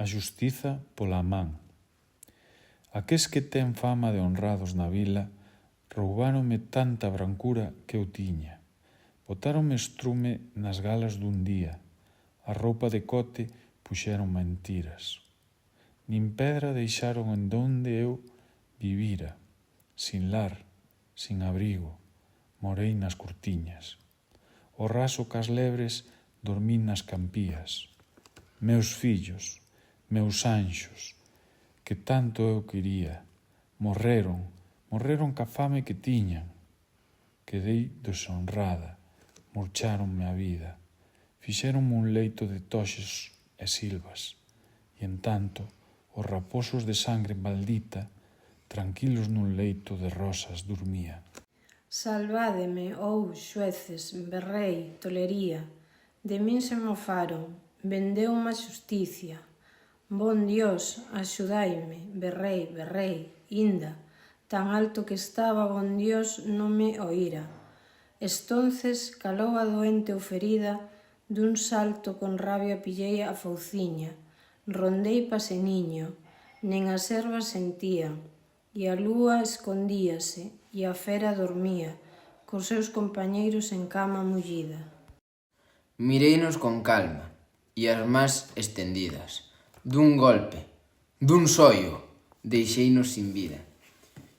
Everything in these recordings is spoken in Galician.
a xustiza pola man. Aqués que ten fama de honrados na vila roubáronme tanta brancura que eu tiña. Botáronme estrume nas galas dun día. A roupa de cote puxeron mentiras. Nin pedra deixaron en donde eu vivira, sin lar, sin abrigo, morei nas curtiñas. O raso cas lebres dormín nas campías. Meus fillos, meus anxos, que tanto eu quería, morreron ca fame que tiñan. Quedei deshonrada, murcháronme a vida, fixéronme un leito de toxos e silvas, e en tanto os raposos de sangre maldita, tranquilos nun leito de rosas dormía. Salvádeme, xueces, berrei, tolería, de min se mofaron, vendeume a xusticia. Bon Dios, axudaime, berrei, inda, tan alto que estaba, bon Dios non me oíra. Estonces calou a doente ou ferida, dun salto con rabia pillei a fauciña, rondei paseniño, nen as ervas sentían, e a lúa escondíase, e a fera dormía, cos seus compañeiros en cama mullida. Mireinos con calma, e as más estendidas. Dun golpe, dun sollo, deixeinos sin vida.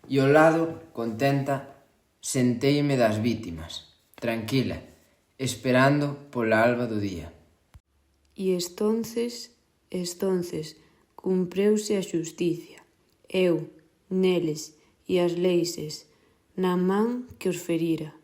E ao lado, contenta, senteime das vítimas, tranquila, esperando pola alba do día. E estonces, cumpreuse a xusticia. Eu, neles, e as leises, na man que os ferira.